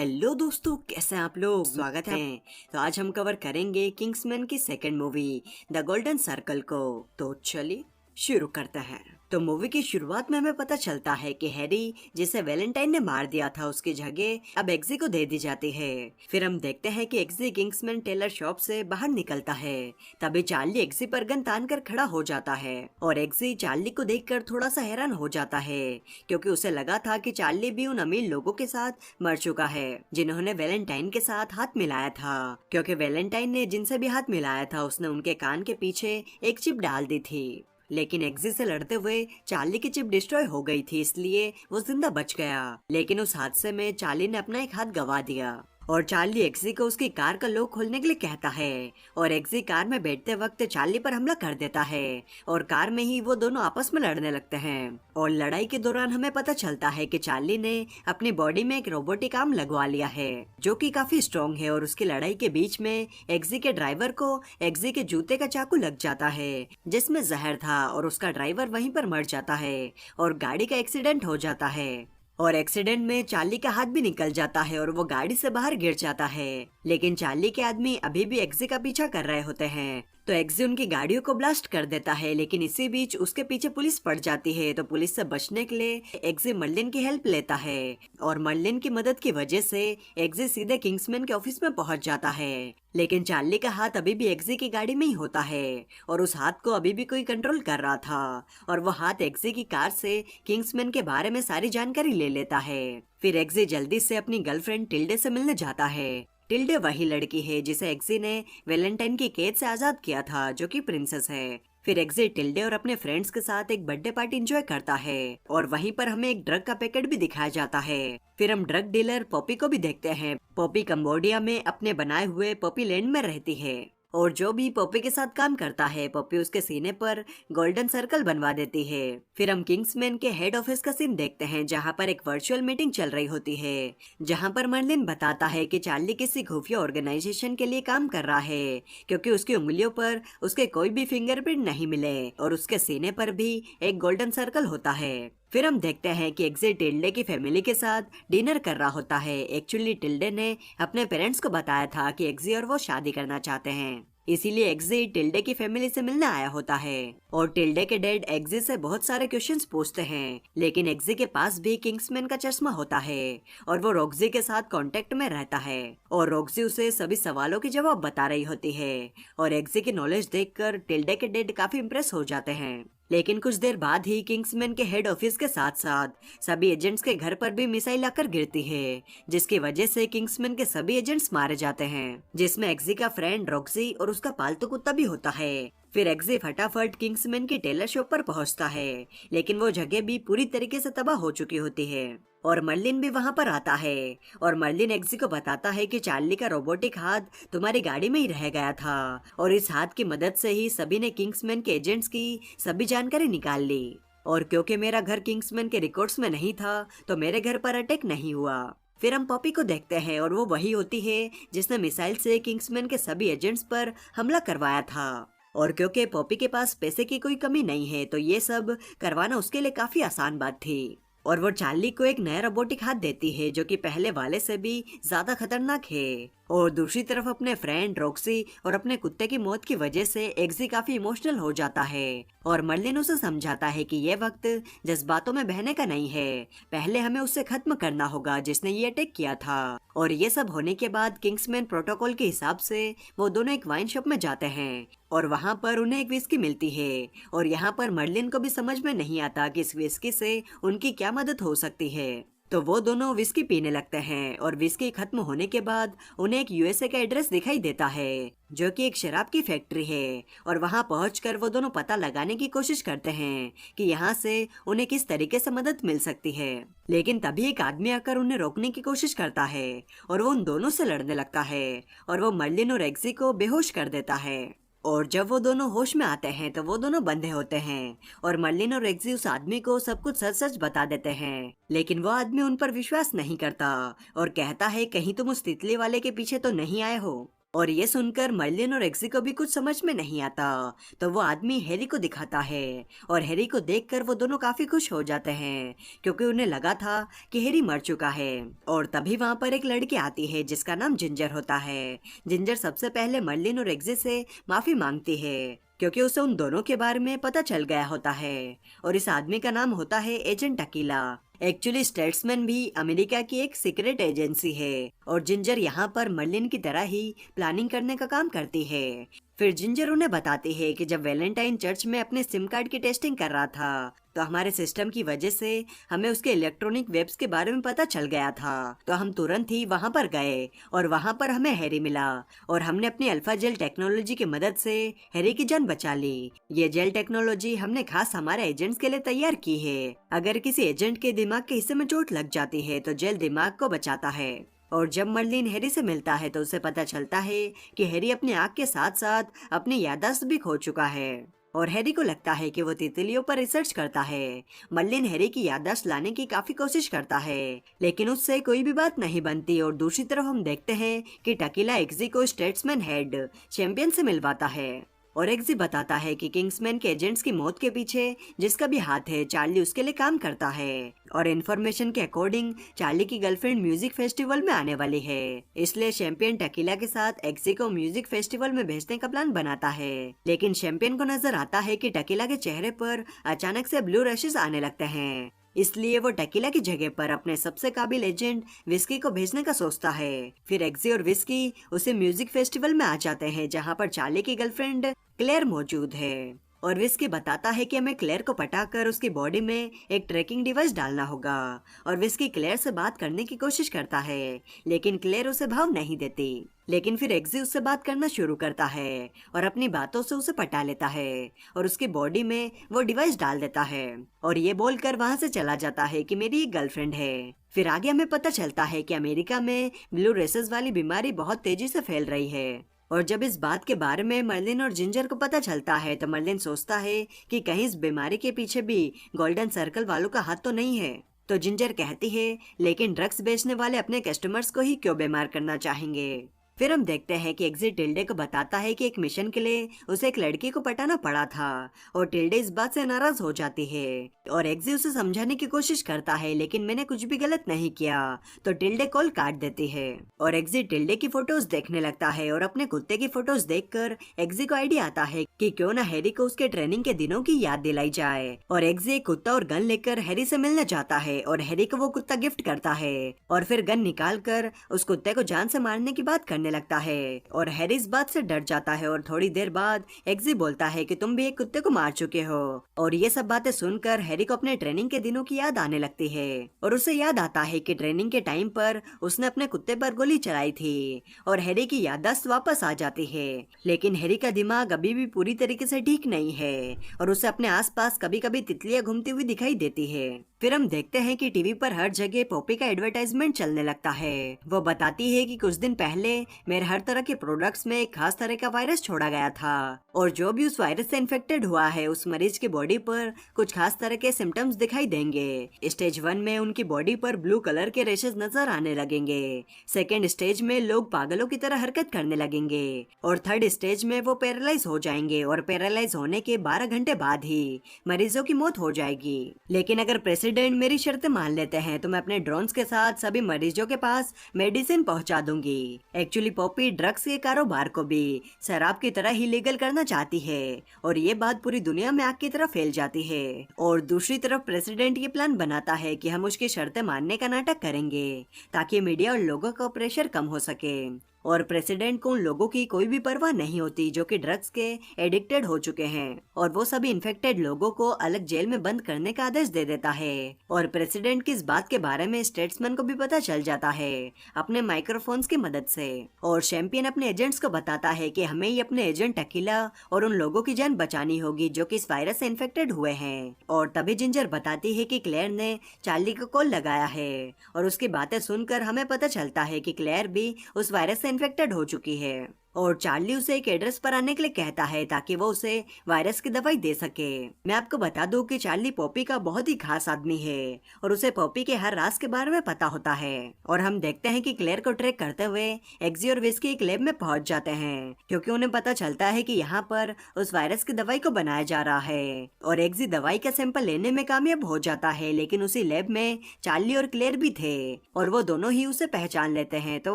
Hello दोस्तों, कैसे हैं आप लोग। स्वागत है। तो आज हम कवर करेंगे किंग्समैन की second movie the golden circle को। तो चलिए शुरू करते हैं। तो मूवी की शुरुआत में हमें पता चलता है कि हैरी, जिसे वैलेंटाइन ने मार दिया था, उसकी जगह अब एग्जी को दे दी जाती है। फिर हम देखते हैं कि एग्जी किंग्समैन टेलर शॉप से बाहर निकलता है। तभी चार्ली एग्जी पर गन तान कर खड़ा हो जाता है और एग्जी चार्ली को देखकर थोड़ा सा हैरान हो जाता है, क्योंकि उसे लगा था कि चार्ली भी उन अमीर लोगों के साथ मर चुका है जिन्होंने वैलेंटाइन के साथ हाथ मिलाया था। क्योंकि वैलेंटाइन ने जिनसे भी हाथ मिलाया था उसने उनके कान के पीछे एक चिप डाल दी थी, लेकिन एग्जी से लड़ते हुए चार्ली की चिप डिस्ट्रॉय हो गई थी, इसलिए वो जिंदा बच गया। लेकिन उस हादसे में चार्ली ने अपना एक हाथ गंवा दिया और चार्ली एग्जी को उसकी कार का लॉक खोलने के लिए कहता है और एग्जी कार में बैठते वक्त चार्ली पर हमला कर देता है और कार में ही वो दोनों आपस में लड़ने लगते हैं। और लड़ाई के दौरान हमें पता चलता है कि चार्ली ने अपनी बॉडी में एक रोबोटिक आर्म लगवा लिया है जो कि काफी स्ट्रॉन्ग है, और उसकी लड़ाई के बीच में एग्जी के ड्राइवर को एग्जी के जूते का चाकू लग जाता है जिसमें जहर था और उसका ड्राइवर वहीं पर मर जाता है और गाड़ी का एक्सीडेंट हो जाता है। और एक्सीडेंट में चार्ली का हाथ भी निकल जाता है और वो गाड़ी से बाहर गिर जाता है। लेकिन चार्ली के आदमी अभी भी एग्जी का पीछा कर रहे होते हैं, तो एग्जी उनकी गाड़ियों को ब्लास्ट कर देता है। लेकिन इसी बीच उसके पीछे पुलिस पड़ जाती है, तो पुलिस से बचने के लिए एग्जी मर्लिन की हेल्प लेता है और मर्लिन की मदद की वजह से एग्जी सीधे किंग्समैन के ऑफिस में पहुंच जाता है। लेकिन चार्ली का हाथ अभी भी एग्जी की गाड़ी में ही होता है और उस हाथ को अभी भी कोई कंट्रोल कर रहा था, और वो हाथ एग्जी की कार से किंग्समैन के बारे में सारी जानकारी ले लेता है। फिर एग्जी जल्दी से अपनी गर्लफ्रेंड टिल्डे से मिलने जाता है। टिल्डे वही लड़की है जिसे एग्जी ने वैलेंटाइन की कैद से आजाद किया था, जो कि प्रिंसेस है। फिर एग्जी टिल्डे और अपने फ्रेंड्स के साथ एक बर्थडे पार्टी एंजॉय करता है और वहीं पर हमें एक ड्रग का पैकेट भी दिखाया जाता है। फिर हम ड्रग डीलर पॉपी को भी देखते हैं। पॉपी कंबोडिया में अपने बनाए हुए पॉपी लैंड में रहती है और जो भी पॉपी के साथ काम करता है पॉपी उसके सीने पर गोल्डन सर्कल बनवा देती है। फिर हम किंग्समैन के हेड ऑफिस का सीन देखते हैं जहां पर एक वर्चुअल मीटिंग चल रही होती है, जहां पर मर्लिन बताता है कि चार्ली किसी खुफिया ऑर्गेनाइजेशन के लिए काम कर रहा है, क्योंकि उसकी उंगलियों पर उसके कोई भी फिंगरप्रिंट नहीं मिले और उसके सीने पर भी एक गोल्डन सर्कल होता है। फिर हम देखते हैं कि एग्जी टिल्डे की फैमिली के साथ डिनर कर रहा होता है। एक्चुअली टिल्डे ने अपने पेरेंट्स को बताया था कि एग्जी और वो शादी करना चाहते हैं, इसीलिए एग्जी टिल्डे की फैमिली से मिलने आया होता है। और टिल्डे के डैड एग्जी से बहुत सारे क्वेश्चंस पूछते हैं, लेकिन एग्जी के पास भी किंग्समैन का चश्मा होता है और वो रॉक्सी के साथ कांटेक्ट में रहता है और रॉक्सी उसे सभी सवालों के जवाब बता रही होती है। और एग्जी की नॉलेज देखकर टिल्डे के डैड काफी इम्प्रेस हो जाते हैं। लेकिन कुछ देर बाद ही किंग्समैन के हेड ऑफिस के साथ साथ सभी एजेंट्स के घर पर भी मिसाइल आकर गिरती है, जिसकी वजह से किंग्समैन के सभी एजेंट्स मारे जाते हैं, जिसमें एग्जी का फ्रेंड रॉक्सी और उसका पालतू कुत्ता भी होता है। फिर एग्जी फटाफट किंग्समैन की टेलर शॉप पर पहुंचता है, लेकिन वो जगह भी पूरी तरीके से तबाह हो चुकी होती है और मर्लिन भी वहां पर आता है। और मर्लिन एग्जी को बताता है कि चार्ली का रोबोटिक हाथ तुम्हारी गाड़ी में ही रह गया था और इस हाथ की मदद से ही सभी ने किंग्समैन के एजेंट्स की सभी जानकारी निकाल ली, और क्योंकि मेरा घर किंग्समैन के रिकॉर्ड्स में नहीं था तो मेरे घर पर अटैक नहीं हुआ। फिर हम पॉपी को देखते हैं और वो वही होती है जिसने मिसाइल से किंग्समैन के सभी एजेंट्स पर हमला करवाया था, और क्योंकि पॉपी के पास पैसे की कोई कमी नहीं है तो ये सब करवाना उसके लिए काफी आसान बात थी। और वो चार्ली को एक नया रोबोटिक हाथ देती है जो कि पहले वाले से भी ज्यादा खतरनाक है। और दूसरी तरफ अपने फ्रेंड रॉक्सी और अपने कुत्ते की मौत की वजह से एग्जी काफी इमोशनल हो जाता है और मर्लिन उसे समझाता है कि ये वक्त जज्बातों में बहने का नहीं है, पहले हमें उससे खत्म करना होगा जिसने ये अटैक किया था। और ये सब होने के बाद किंग्समैन प्रोटोकॉल के हिसाब से वो दोनों एक वाइन शॉप में जाते हैं और वहाँ पर उन्हें एक विस्की मिलती है। और यहाँ पर मर्लिन को भी समझ में नहीं आता कि इस विस्की से उनकी क्या मदद हो सकती है, तो वो दोनों विस्की पीने लगते हैं। और विस्की खत्म होने के बाद उन्हें एक यूएसए का एड्रेस दिखाई देता है जो कि एक शराब की फैक्ट्री है, और वहां पहुंचकर वो दोनों पता लगाने की कोशिश करते हैं कि यहाँ से उन्हें किस तरीके से मदद मिल सकती है। लेकिन तभी एक आदमी आकर उन्हें रोकने की कोशिश करता है और वो उन दोनों से लड़ने लगता है और वो मर्लिन और एग्जी को बेहोश कर देता है। और जब वो दोनों होश में आते हैं तो वो दोनों बंधे होते हैं और मर्लिन और एग्जी उस आदमी को सब कुछ सच सच बता देते हैं, लेकिन वो आदमी उन पर विश्वास नहीं करता और कहता है कहीं तुम उस तितली वाले के पीछे तो नहीं आए हो। और ये सुनकर मर्लिन और एग्जी को भी कुछ समझ में नहीं आता, तो वो आदमी हैरी को दिखाता है और हैरी को देखकर वो दोनों काफी खुश हो जाते हैं क्योंकि उन्हें लगा था कि हैरी मर चुका है। और तभी वहाँ पर एक लड़की आती है जिसका नाम जिंजर होता है। जिंजर सबसे पहले मर्लिन और एग्जी से माफी मांगती है क्योंकि उसे उन दोनों के बारे में पता चल गया होता है और इस आदमी का नाम होता है एजेंट अकीला। एक्चुअली स्टेट्समैन भी अमेरिका की एक सीक्रेट एजेंसी है और जिंजर यहाँ पर मर्लिन की तरह ही प्लानिंग करने का काम करती है। फिर जिंजर उन्हें बताती है कि जब वैलेंटाइन चर्च में अपने सिम कार्ड की टेस्टिंग कर रहा था तो हमारे सिस्टम की वजह से हमें उसके इलेक्ट्रॉनिक वेब्स के बारे में पता चल गया था, तो हम तुरंत ही वहाँ पर गए और वहाँ पर हमें हैरी मिला और हमने अपनी अल्फा जेल टेक्नोलॉजी की मदद से हैरी की जान बचा ली। ये जेल टेक्नोलॉजी हमने खास हमारे एजेंट्स के लिए तैयार की है। अगर किसी एजेंट के दिमाग के हिस्से में चोट लग जाती है तो जेल दिमाग को बचाता है। और जब मर्लिन हैरी से मिलता है तो उसे पता चलता है कि हैरी अपनी आँख के साथ साथ अपनी याददाश्त भी खो चुका है और हैरी को लगता है कि वो तितलियों पर रिसर्च करता है। मर्लिन हैरी की याददाश्त लाने की काफी कोशिश करता है लेकिन उससे कोई भी बात नहीं बनती और दूसरी तरफ हम देखते हैं कि टकीला एग्जी को स्टेट्समैन हेड चैंपियन से मिलवाता है और एग्जी बताता है कि किंग्समैन के एजेंट्स की मौत के पीछे जिसका भी हाथ है चार्ली उसके लिए काम करता है और इन्फॉर्मेशन के अकॉर्डिंग चार्ली की गर्लफ्रेंड म्यूजिक फेस्टिवल में आने वाली है, इसलिए चैंपियन टकीला के साथ एग्जी को म्यूजिक फेस्टिवल में भेजने का प्लान बनाता है। लेकिन चैंपियन को नजर आता है कि टकीला के चेहरे पर अचानक से ब्लू रशेस आने लगते हैं, इसलिए वो टकीला की जगह पर अपने सबसे काबिल एजेंट विस्की को भेजने का सोचता है। फिर एग्जी और विस्की उसे म्यूजिक फेस्टिवल में आ जाते हैं जहाँ पर चार्ली की गर्लफ्रेंड क्लेयर मौजूद है और विस्की बताता है कि हमें क्लेयर को पटाकर उसकी बॉडी में एक ट्रैकिंग डिवाइस डालना होगा और विस्की क्लेयर से बात करने की कोशिश करता है लेकिन क्लेयर उसे भाव नहीं देती। लेकिन फिर एग्जी उससे बात करना शुरू करता है और अपनी बातों से उसे पटा लेता है और उसकी बॉडी में वो डिवाइस डाल देता है और ये बोलकर वहाँ से चला जाता है कि मेरी एक गर्लफ्रेंड है। फिर आगे हमें पता चलता है कि अमेरिका में ब्लू रेसेस वाली बीमारी बहुत तेजी से फैल रही है और जब इस बात के बारे में मर्लिन और जिंजर को पता चलता है तो मर्लिन सोचता है कि कहीं इस बीमारी के पीछे भी गोल्डन सर्कल वालों का हाथ तो नहीं है। तो जिंजर कहती है लेकिन ड्रग्स बेचने वाले अपने कस्टमर्स को ही क्यों बीमार करना चाहेंगे। फिर हम देखते हैं कि एग्जी टिल्डे को बताता है कि एक मिशन के लिए उसे एक लड़की को पटाना पड़ा था और टिल्डे इस बात से नाराज हो जाती है और एग्जी उसे समझाने की कोशिश करता है लेकिन मैंने कुछ भी गलत नहीं किया, तो टिल्डे कॉल काट देती है और एग्जी टिल्डे की फोटोज देखने लगता है और अपने कुत्ते की फोटोज देखकर एग्जी को आइडिया आता है कि क्यों ना हैरी को उसके ट्रेनिंग के दिनों की याद दिलाई जाए और एग्जी एक कुत्ता और गन लेकर हैरी से मिलने जाता है और हैरी को वो कुत्ता गिफ्ट करता है और फिर गन निकाल कर उस कुत्ते को जान से मारने की बात करने लगता है और हैरी इस बात से डर जाता है और थोड़ी देर बाद एग्जी बोलता है कि तुम भी एक कुत्ते को मार चुके हो और ये सब बातें सुनकर हैरी को अपने ट्रेनिंग के दिनों की याद आने लगती है और उसे याद आता है कि ट्रेनिंग के टाइम पर उसने अपने कुत्ते पर गोली चलाई थी और हैरी की याददाश्त वापस आ जाती है। लेकिन हैरी का दिमाग अभी भी पूरी तरीके से ठीक नहीं है और उसे अपने आसपास कभी कभी तितलियां घूमती हुई दिखाई देती है। फिर हम देखते हैं कि टीवी पर हर जगह पॉपी का एडवर्टाइजमेंट चलने लगता है। वो बताती है कि कुछ दिन पहले मेरे हर तरह के प्रोडक्ट्स में एक खास तरह का वायरस छोड़ा गया था और जो भी उस वायरस से इन्फेक्टेड हुआ है उस मरीज की बॉडी पर कुछ खास तरह के सिम्टम्स दिखाई देंगे। स्टेज 1 में उनकी बॉडी पर ब्लू कलर के रेशेस नजर आने लगेंगे, सेकेंड स्टेज में लोग पागलों की तरह हरकत करने लगेंगे और थर्ड स्टेज में वो पैरालाइज हो जाएंगे और पैरालाइज होने के 12 घंटे बाद ही मरीजों की मौत हो जाएगी। लेकिन अगर प्रेसिडेंट मेरी शर्तें मान लेते हैं तो मैं अपने ड्रोन्स के साथ सभी मरीजों के पास मेडिसिन पहुंचा दूंगी। एक्चुअली पॉपी ड्रग्स के कारोबार को भी शराब की तरह ही लीगल करना चाहती है और ये बात पूरी दुनिया में आग की तरह फैल जाती है और दूसरी तरफ प्रेसिडेंट ये प्लान बनाता है कि हम उसकी शर्तें मानने का नाटक करेंगे ताकि मीडिया और लोगों का प्रेशर कम हो सके और प्रेसिडेंट को उन लोगों की कोई भी परवाह नहीं होती जो कि ड्रग्स के एडिक्टेड हो चुके हैं और वो सभी इन्फेक्टेड लोगों को अलग जेल में बंद करने का आदेश दे देता है और प्रेसिडेंट की इस बात के बारे में स्टेट्समैन को भी पता चल जाता है अपने माइक्रोफोन्स की मदद से और चैंपियन अपने एजेंट्स को बताता है कि हमें ही अपने एजेंट अकीला और उन लोगों की जान बचानी होगी जो कि इस वायरस से इन्फेक्टेड हुए हैं। और तभी जिंजर बताती है कि क्लेयर ने चार्ली को कॉल लगाया है और उसकी बातें सुनकर हमें पता चलता है कि क्लेयर भी उस वायरस से इन्फेक्टेड हो चुकी है। और चार्ली उसे एक एड्रेस पर आने के लिए कहता है ताकि वो उसे वायरस की दवाई दे सके। मैं आपको बता दूं कि चार्ली पॉपी का बहुत ही खास आदमी है और उसे पॉपी के हर राज के बारे में पता होता है। और हम देखते हैं कि क्लेयर को ट्रैक करते हुए एग्जी और विस्की एक लैब में पहुंच जाते हैं, क्योंकि उन्हें पता चलता है कि यहाँ पर उस वायरस की दवाई को बनाया जा रहा है। और एग्जी दवाई का सैंपल लेने में कामयाब हो जाता है, लेकिन उसी लैब में चार्ली और क्लेयर भी थे और वो दोनों ही उसे पहचान लेते हैं, तो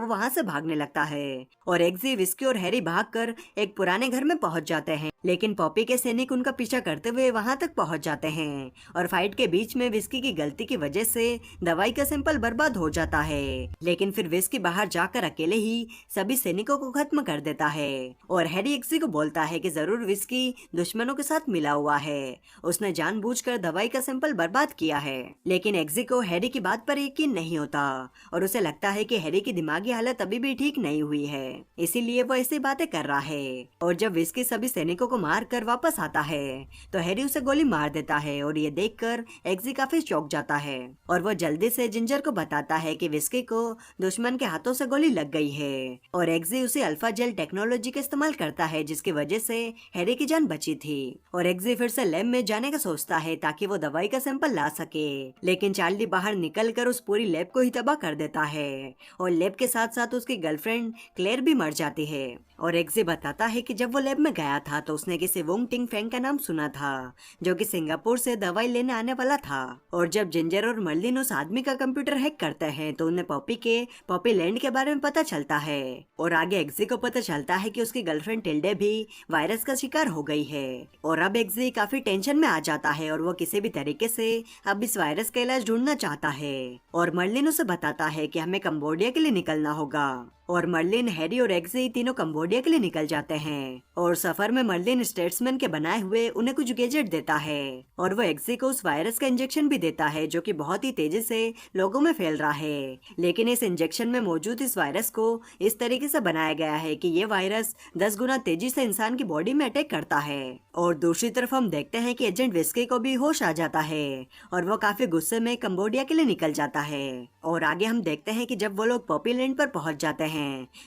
वो वहाँ से भागने लगता है। और एग्जी, विस्की और हैरी भागकर एक पुराने घर में पहुंच जाते हैं, लेकिन पॉपी के सैनिक उनका पीछा करते हुए वहां तक पहुंच जाते हैं। और फाइट के बीच में विस्की की गलती की वजह से दवाई का सैंपल बर्बाद हो जाता है, लेकिन फिर विस्की बाहर जाकर अकेले ही सभी सैनिकों को खत्म कर देता है। और हैरी एग्जी को बोलता है कि जरूर विस्की दुश्मनों के साथ मिला हुआ है, उसने जानबूझकर दवाई का सैंपल बर्बाद किया है। लेकिन एग्जी को हैरी की बात पर यकीन नहीं होता और उसे लगता है कि हैरी की दिमागी हालत अभी भी ठीक नहीं हुई है, इसीलिए वो ऐसी बातें कर रहा है। और जब विस्की सभी सैनिकों को मार कर वापस आता है तो हैरी उसे गोली मार देता है और ये देखकर एग्जी काफी चौंक जाता है। और वो जल्दी से जिंजर को बताता है कि विस्की को दुश्मन के हाथों से गोली लग गई है। और एग्जी उसे अल्फा जेल टेक्नोलॉजी का इस्तेमाल करता है, जिसकी वजह से हैरी की जान बची थी। और एग्जी फिर से लैब में जाने का सोचता है ताकि वो दवाई का सैंपल ला सके, लेकिन चार्ली बाहर निकलकर उस पूरी लैब को ही तबाह कर देता है और लैब के साथ साथ उसकी गर्लफ्रेंड क्लेयर भी मर जाती है। और एग्जी बताता है कि जब वो लैब में गया था तो उसने किसी वोंग टिंग फेंग का नाम सुना था, जो कि सिंगापुर से दवाई लेने आने वाला था। और जब जिंजर और मर्लिन उस आदमी का कंप्यूटर हैक करते हैं तो उन्हें पॉपी लैंड के बारे में पता चलता है। और आगे एग्जी को पता चलता है कि उसकी गर्लफ्रेंड टिल्डे भी वायरस का शिकार हो गई है। और अब एग्जी काफी टेंशन में आ जाता है और वो किसी भी तरीके से अब इस वायरस का इलाज ढूंढना चाहता है। और मर्लिन उसे बताता है कि हमें कंबोडिया के लिए निकलना होगा। और मर्लिन, हैरी और एग्जी तीनों कंबोडिया के लिए निकल जाते हैं। और सफर में मर्लिन स्टेट्समैन के बनाए हुए उन्हें कुछ गैजेट देता है और वो एग्जी को उस वायरस का इंजेक्शन भी देता है, जो कि बहुत ही तेजी से लोगों में फैल रहा है। लेकिन इस इंजेक्शन में मौजूद इस वायरस को इस तरीके से बनाया गया है कि ये वायरस 10 गुना तेजी से इंसान की बॉडी में अटैक करता है। और दूसरी तरफ हम देखते हैं कि एजेंट विस्की को भी होश आ जाता है और वो काफी गुस्से में कंबोडिया के लिए निकल जाता है। और आगे हम देखते हैं कि जब वो लोग पॉपी लैंड पर पहुंच जाते हैं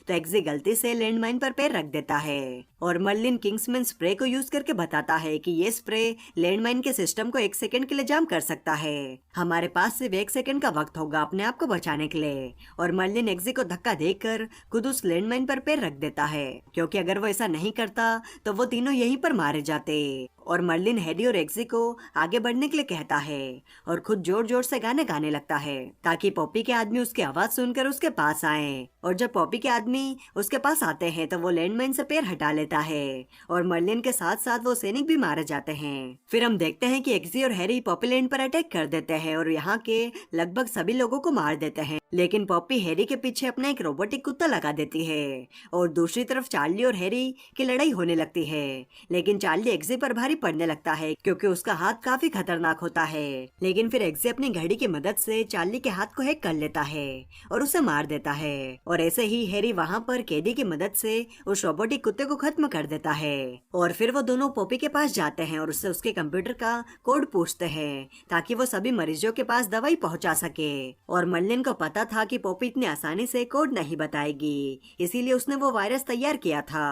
तो एग्जी गलती से लैंडमाइन पर पैर रख देता है और मर्लिन किंग्समैन स्प्रे को यूज करके बताता है कि ये स्प्रे लैंडमाइन के सिस्टम को 1 सेकंड के लिए जाम कर सकता है। हमारे पास सिर्फ 1 सेकंड का वक्त होगा अपने आप को बचाने के लिए। और मर्लिन एग्जी को धक्का देकर खुद उस लैंडमाइन पर पैर रख देता है, क्योंकि अगर वो ऐसा नहीं करता तो वो तीनों यहीं पर मारे जाते। और मर्लिन हैरी और एग्जी को आगे बढ़ने के लिए कहता है और खुद जोर जोर से गाने गाने लगता है ताकि पॉपी के आदमी उसकी आवाज सुनकर उसके पास आए। और जब पॉपी के आदमी उसके पास आते हैं तो वो लैंडमाइन से पैर हटा लेता है और मर्लिन के साथ साथ वो सैनिक भी मारे जाते हैं। फिर हम देखते हैं कि एग्जी और हैरी पॉपी लैंड पर अटैक कर देते हैं और यहाँ के लगभग सभी लोगों को मार देते हैं, लेकिन पॉपी हैरी के पीछे अपना एक रोबोटिक कुत्ता लगा देती है। और दूसरी तरफ चार्ली और हैरी की लड़ाई होने लगती है, लेकिन चार्ली एग्जी पर भारी पड़ने लगता है क्योंकि उसका हाथ काफी खतरनाक होता है। लेकिन फिर एग्जी अपनी घड़ी की मदद से चार्ली के हाथ को हैक कर लेता है और उसे मार देता है। और ऐसे ही हैरी वहाँ पर कैदी की मदद से उस रोबोटिक कुत्ते को खत्म कर देता है। और फिर वो दोनों पॉपी के पास जाते हैं और उससे उसके कंप्यूटर का कोड पूछते हैं ताकि वो सभी मरीजों के पास दवाई पहुँचा सके। और मर्लिन को पता था कि पॉपी इतनी आसानी से कोड नहीं बताएगी, इसीलिए उसने वो वायरस तैयार किया था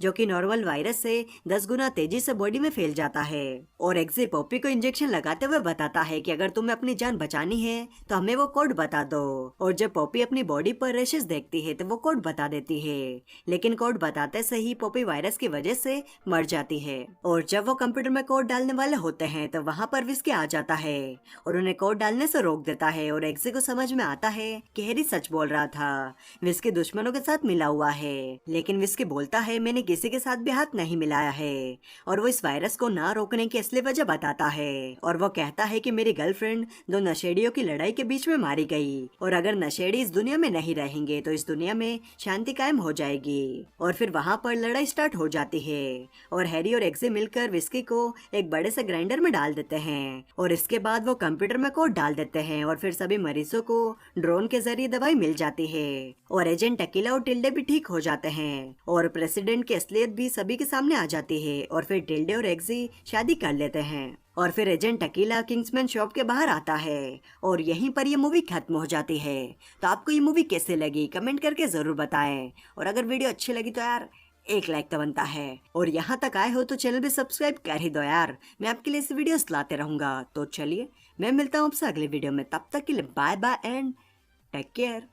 जो कि नॉर्मल वायरस से 10 गुना तेजी से बॉडी में फैल जाता है। और एग्जी पॉपी को इंजेक्शन लगाते हुए बताता है कि अगर तुम्हें अपनी जान बचानी है तो हमें वो कोड बता दो। और जब पॉपी अपनी बॉडी पर रेशेस देखती है तो वो कोड बता देती है, लेकिन कोड बताते से ही पॉपी वायरस की वजह से मर जाती है। और जब वो कंप्यूटर में कोड डालने वाले होते हैं तो वहाँ पर विस्की आ जाता है और उन्हें कोड डालने से रोक देता है। और एग्जी को समझ में आता है कि हैरी सच बोल रहा था, विस्की दुश्मनों के साथ मिला हुआ है। लेकिन विस्की बोलता है मैंने किसी के साथ भी हाथ नहीं मिलाया है। और वो इस वायरस को ना रोकने की असली वजह बताता है और वो कहता है कि मेरी गर्लफ्रेंड 2 नशेड़ियों की लड़ाई के बीच में मारी गई और अगर नशेड़ी इस दुनिया में नहीं रहेंगे तो इस दुनिया में शांति कायम हो जाएगी। और फिर वहाँ पर लड़ाई स्टार्ट हो जाती है और हैरी और एग्जी मिलकर विस्की को एक बड़े से ग्राइंडर में डाल देते हैं और इसके बाद वो कंप्यूटर में कोड डाल देते हैं और फिर सभी मरीजों को ड्रोन के जरिए दवाई मिल जाती है और एजेंट टकीला और टिल्डे भी ठीक हो जाते हैं और प्रेसिडेंट की असलियत भी सभी के सामने आ जाती है और फिर टिल्डे और एग्जी शादी कर लेते हैं। और फिर एजेंट टकीला किंग्समैन शॉप के बाहर आता है और यहीं पर ये मूवी खत्म हो जाती है। तो आपको ये मूवी कैसे लगी कमेंट करके जरूर बताएं और अगर वीडियो अच्छी लगी तो यार एक लाइक तो बनता है। और यहाँ तक आए हो तो चैनल भी सब्सक्राइब कर ही दो यार, मैं आपके लिए ऐसे वीडियोस लाते रहूंगा। तो चलिए मैं मिलता हूँ आपसे अगले वीडियो में, तब तक के लिए bye bye and take care.